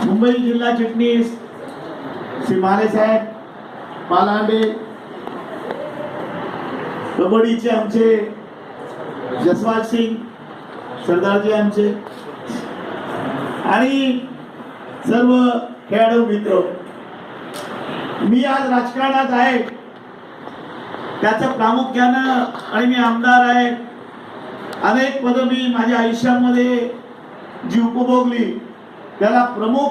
मुंबई जिल्हा चिटणीस श्री माले साहेब पालांडे, कबड्डीचे आमचे जसवाल सिंग सरदारजी आमचे आणि सर्व खेळाडू मित्र, मी आज राजकारणात आहे त्याचं प्रामुख्यानं आणि मी आमदार आहे. अनेक पदं मी माझ्या आयुष्यामध्ये जी उपभोगली त्याला प्रमुख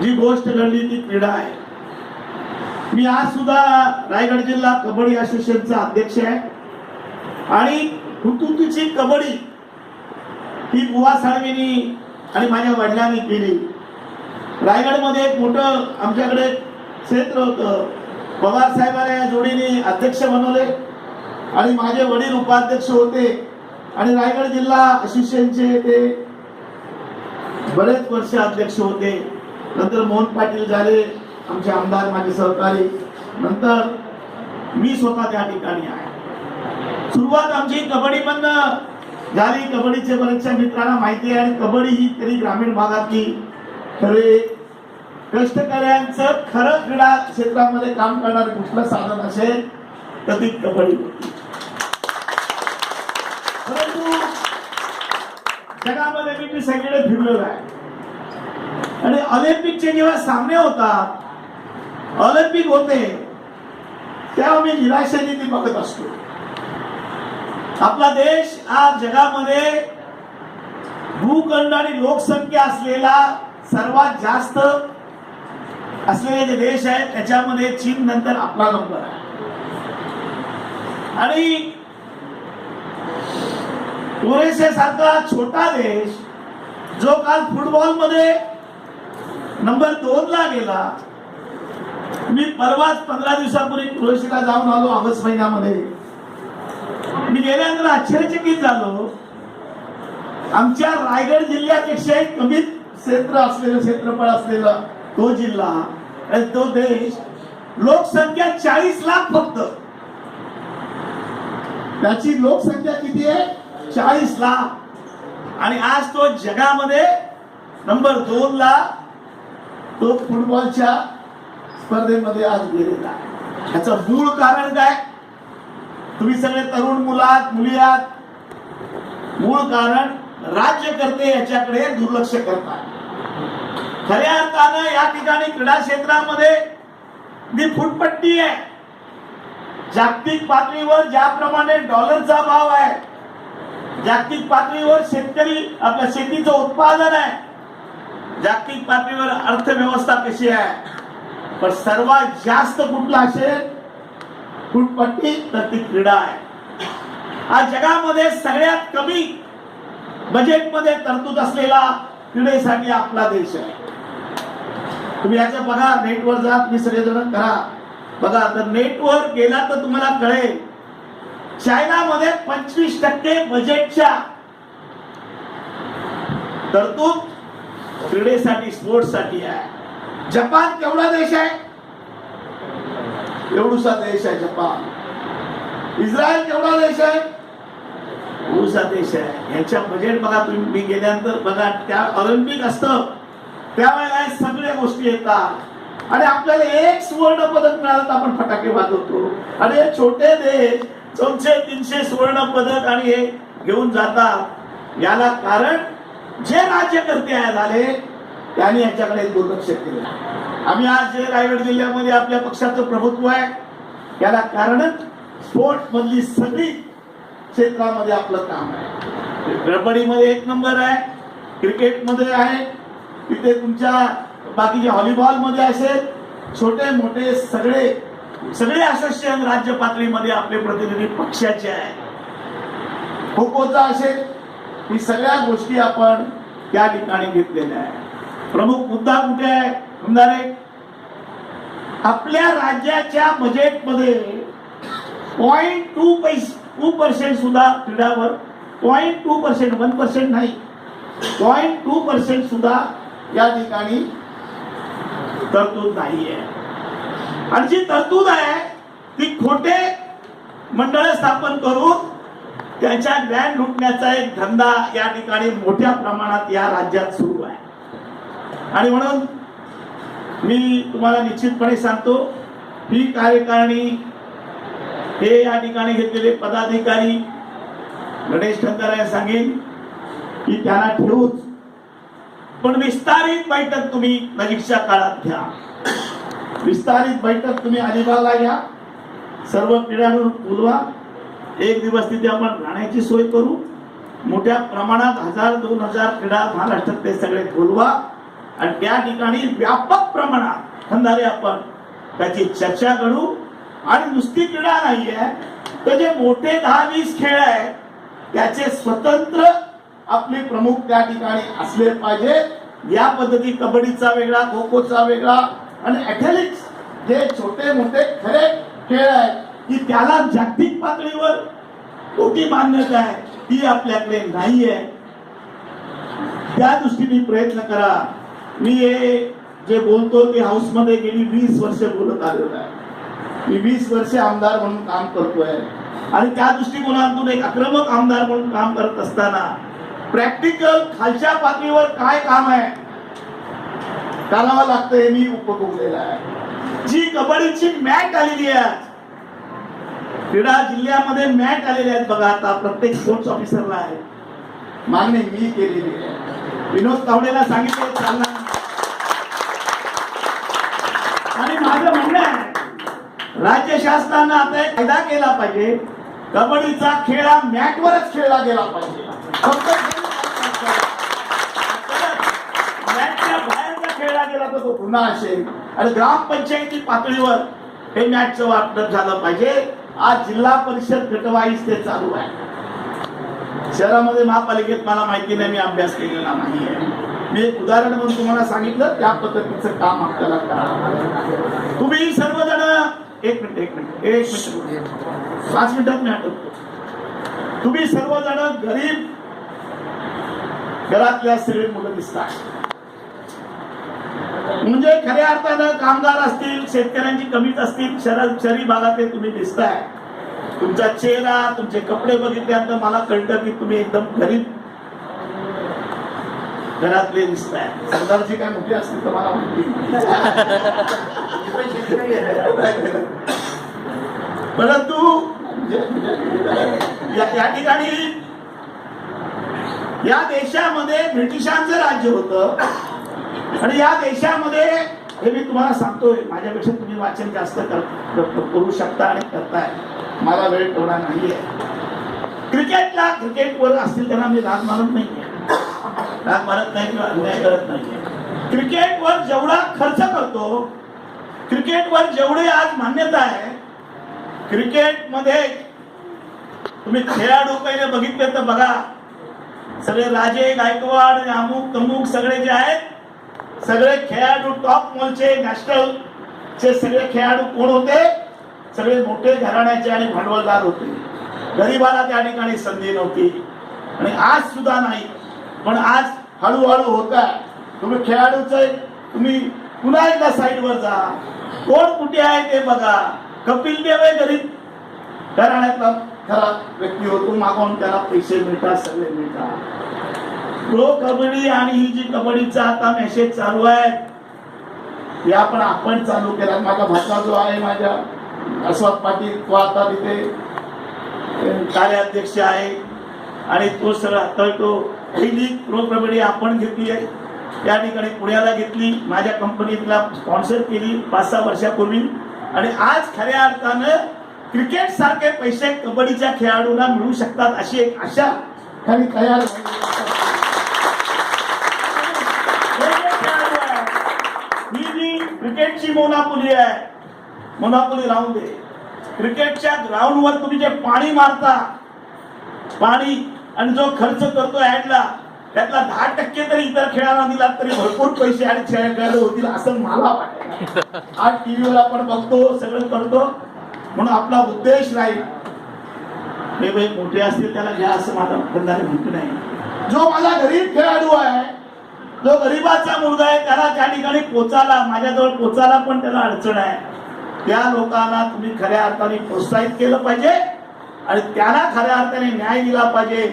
जी गोष्ट घडली ती क्रीडा आहे. मी आज सुद्धा रायगड जिल्हा कबड्डी असोसिएशनचा अध्यक्ष आहे आणि हुतुतूची कबड्डी ही बुवा साळवींनी आणि माझ्या वडिलांनी केली. रायगडमध्ये एक मोठं आमच्याकडे क्षेत्र होतं, पवार साहेबांना या जोडीने अध्यक्ष बनवले आणि माझे वडील उपाध्यक्ष होते आणि रायगड जिल्हा असोसिएशनचे ते बरेच वर्ष अध्यक्ष होते. नंतर मोहन पाटील झाले आमचे आमदार, माझे सहकारी. नंतर मी स्वतः त्या ठिकाणी आहे. सुरुवात आमची कबड्डी मधनं झाली. कबड्डीचे बरेचशा मित्रांना माहिती आहे आणि कबड्डी ही तरी ग्रामीण भागातली खरे कष्टकऱ्यांचं खरं क्रीडा क्षेत्रामध्ये काम करणारे कुठलं साधन असेल तर ती कबड्डी होती. परंतु जगामध्ये मी सगळीकडे फिरलेलो आहे आणि ऑलिम्पिकचे जेव्हा सामने होतात, ऑलिम्पिक होते तेव्हा मी निराशेने ती बघत असतो. आपला देश आज जगामध्ये भूखंड आणि लोकसंख्या असलेला सर्वात जास्त असलेले जे देश आहेत त्याच्यामध्ये चीन नंतर आपला नंबर आहे. आणि युएसए सारखा छोटा देश जो काल फुटबॉल मध्ये नंबर 2 ला गेला. मी परवाच 15 दिवसापूर्वी क्रोएशियाला जाऊन आलो ऑगस्ट महिन्यामध्ये. मी गेल्यानंतर आश्चर्यचकित झालो. आमच्या रायगड जिल्ह्यापेक्षा कमी क्षेत्रफळ असलेला तो जिल्हा आणि तो देश, लोकसंख्या 40 लाख फक्त. त्याची लोकसंख्या किती आहे? 40 लाख. आणि आज तो जगामध्ये नंबर 2 ला तो फुटबॉलच्या स्पर्धेमध्ये आज गेलेला आहे. याचं मूळ कारण काय? तुम्ही सगळे तरुण मुली आहात. मूळ कारण राज्यकर्ते याच्याकडे दुर्लक्ष करतात. खऱ्या अर्थानं या ठिकाणी क्रीडा क्षेत्रामध्ये ती फुटपट्टी आहे. जागतिक पातळीवर ज्याप्रमाणे डॉलरचा भाव आहे, जागतिक पातळीवर शेतकरी आपल्या शेतीचं उत्पादन आहे, जागतिक पातळीवर अर्थव्यवस्था कशी आहे, पण सर्वात जास्त कुठला असेल फुटपट्टी तर ती क्रीडा आहे. आज जगामध्ये सगळ्यात कमी बजेटमध्ये तरतूद असलेला क्रीडेसाठी आपला देश आहे. तुम्ही याचं बघा, नेटवर जा, तुम्ही सगळेजण करा बघा. तर नेटवर गेला तर तुम्हाला कळेल चायनामध्ये 25% बजेटच्या तरतूद क्रीडेसाठी, स्पोर्ट्ससाठी आहे. जपान केवढा देश आहे? एवढूसा देश आहे जपान. इस्रायल केवढा देश आहे? एवढूसा देश आहे. यांच्या बजेट बघा तुम्ही. मी गेल्यानंतर बघा, त्या ऑलिम्पिक असतं त्यावेळेला सगळ्या गोष्टी येतात आणि आपल्याला एक सुवर्ण पदक मिळालं तर आपण फटाके वाजवतो. आणि हे छोटे देश 200-300 सुवर्ण पदक आणि हे घेऊन जातात. याला कारण जे राज्यकर्ते झाले त्यांनी याच्याकडे दुर्लक्ष केलं. आम्ही आज जे रायगड जिल्ह्यामध्ये आपल्या पक्षाचं प्रभुत्व आहे याला कारणच स्पोर्ट मधली सगळी क्षेत्रामध्ये आपलं काम आहे. कबड्डीमध्ये 1 नंबर आहे, क्रिकेटमध्ये आहे, तिथे तुमच्या बाकीचे व्हॉलीबॉल मध्ये असेल, छोटे मोठे सगळे असोसिएशन राज्य पातळीमध्ये आपले प्रतिनिधी पक्षाचे आहे. खो खोचा असेल, ही सगळ्या गोष्टी आपण त्या ठिकाणी घेतलेल्या आहे. प्रमुख मुद्दा कुठे आहे? आपल्या राज्याच्या बजेटमध्ये 0.2% सुद्धा क्रीडावर 0.2%, 1% नाही, 0.2% सुद्धा या ठिकाणी तरतूद नाहीये. आणि जी तरतूद आहे ती खोटे मंडळ स्थापन करून त्यांच्या व्यान लुटण्याचा एक धंदा या ठिकाणी मोठ्या प्रमाणात या राज्यात सुरू आहे. आणि म्हणून मी तुम्हाला निश्चितपणे सांगतो, ही कार्यकारिणी हे या ठिकाणी घेतलेले पदाधिकारी गणेश ठंकारा सांगेन की त्यांना ठेवूच, पण विस्तारित बैठक तुम्ही नजीकच्या काळात घ्या. विस्तारित बैठक तुम्ही अलिबागला घ्या, सर्व क्रीडाळू बोलवा, एक दिवस तिथे आपण राहण्याची सोय करू. मोठ्या प्रमाणात 1000-2000 क्रीडा महाराष्ट्रात ते सगळे बोलवा आणि त्या ठिकाणी व्यापक प्रमाणात खंदारे आपण त्याची चर्चा करू. आणि नुसती क्रीडा नाहीये तर जे मोठे 10-20 खेळ आहेत त्याचे स्वतंत्र आपले प्रमुख त्या ठिकाणी असले पाहिजे. या पद्धती कबड्डीचा वेगळा, खो खोचा वेगळा आणि ॲथलेटिक्स जे छोटे मोठे खरे खेळ आहेत की त्याला जागतिक पातळीवर मोठी मान्यता आहे, ती आपल्याकडे नाहीये. त्या दृष्टीने प्रयत्न करा. मी हे जे बोलतो ते हाऊस मध्ये गेली 20 वर्ष बोलत आलेलो आहे. मी 20 वर्ष आमदार म्हणून काम करतोय आणि त्या दृष्टिकोनातून एक आक्रमक आमदार म्हणून काम करत असताना प्रॅक्टिकल खालच्या पातळीवर काय काम आहे करावं लागतं हे मी उपभोगलेलं आहे. जी कबड्डीची मॅट आलेली आहे, क्रीडा जिल्ह्यामध्ये मॅट आलेले आहेत बघा, आता प्रत्येक स्पोर्ट्स ऑफिसरला आहे, मागणी मी केलेली आहे. विनोद तावडेला सांगितले चालणार. आणि माझं म्हणणं आहे राज्य शासनानं आता एक कायदा केला पाहिजे, कबड्डीचा खेळ हा मॅटवरच खेळला गेला पाहिजे. फक्त मॅटच्या बाहेरचा खेळला गेला तर तो गुन्हा असेल. आणि ग्रामपंचायती पातळीवर हे मॅचचं वाटप झालं पाहिजे. आज जिल्हा परिषद गटवाईज ते चालू आहे. शहरामध्ये महापालिकेत मला माहिती नाही, मी अभ्यास केलेला नाहीये. मी एक उदाहरण म्हणून तुम्हाला सांगितलं, त्या पद्धतीचं काम आपल्याला करावं. तुम्ही सर्वजण एक मिनिट 5 मिनिटात मी आठवतो. तुम्ही सर्वजण गरीब घरातल्या सगळे मुलं दिसतात. म्हणजे खऱ्या अर्थानं कामगार असतील, शेतकऱ्यांची कमीच असतील, शहरी भागात तुम्ही दिसताय. तुमचा चेहरा, तुमचे कपडे बघितल्यानंतर मला कळतं की तुम्ही एकदम गरीब घरातले दिसताय. सरदारजी काय मोठी असतील तर मला माहिती, परंतु या ठिकाणी या देशामध्ये ब्रिटिशांचं राज्य होतं आणि या देशामध्ये हे मी तुम्हाला सांगतोय, माझ्यापेक्षा तुम्ही वाचन जास्त करू शकता आणि करताय, मला वेळ तेवढा नाहीये. क्रिकेटवर असतील त्यांना मी राग मानत नाहीये, राग मानत नाही किंवा अन्याय करत नाहीये. क्रिकेटवर जेवढा खर्च करतो, क्रिकेटवर जेवढी आज मान्यता आहे, क्रिकेटमध्ये तुम्ही खेळाडू पहिले बघितले तर बघा, सगळे राजे गायकवाड अमुक तमुक सगळे जे आहेत, सगळे खेळाडू टॉप मोलचे नॅशनल चे सगळे खेळाडू कोण होते? सगळे मोठे घराण्याचे आणि भांडवलदार होते. गरीबाला त्या ठिकाणी संधी नव्हती आणि आज सुद्धा नाही, पण आज हळूहळू होत आहे. तुम्ही खेळाडूचे तुम्ही पुन्हा एकदा साईडवर जा, कोण कुठे आहे ते बघा. कपिल देव हे गरीब घराण्यातला खरा व्यक्ती होतो, मागून त्याला पैसे मिळतात, सगळे मिळतात. प्रो कबड्डी आणि ही जी कबड्डीचा आता मेसेज चालू आहे, या पण आपण चालू केला. माझा भाचा जो आहे, माझ्या अस्वाद पाटील, तो आता तिथे कार्याध्यक्ष आहे आणि तो सगळं हाताळतो. पहिली प्रो कबड्डी आपण घेतली आहे, त्या ठिकाणी पुण्याला घेतली, माझ्या कंपनीला स्पॉन्सर केली 5-6 वर्षापूर्वी. आणि आज खऱ्या अर्थानं क्रिकेट सारखे पैसे कबड्डीच्या खेळाडूंना मिळू शकतात अशी एक आशा खरी तयार ही जी क्रिकेटची मोनापुली आहे, मोनापुली राहून दे. क्रिकेटच्या ग्राउंडवर तुम्ही जे पाणी मारता, पाणी आणि जो खर्च करतो ऍडला, त्यातला 10% तरी इतर खेळांना दिला तरी भरपूर पैसे आणि खेळाडू होतील असं मला वाटतं. आज टीव्हीवर आपण बघतो, सगळं करतो, म्हणून आपला उद्देश राहील हे भाई मोठे असतील त्याला घ्या असं माझा खंदारे म्हणतो नाही. जो माझा गरीब खेळाडू आहे, जो गरीबाचा मुलगा आहे, त्याला त्या ठिकाणी पोचायला, माझ्याजवळ पोचायला पण त्याला अडचण आहे, त्या लोकांना तुम्ही खऱ्या अर्थाने प्रोत्साहित केलं पाहिजे आणि त्यांना खऱ्या अर्थाने न्याय दिला पाहिजे.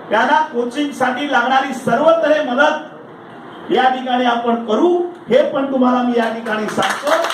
त्यांना कोचिंग साठी लागणारी सर्वत्र मदत या ठिकाणी आपण करू, हे पण तुम्हाला मी या ठिकाणी सांगतो.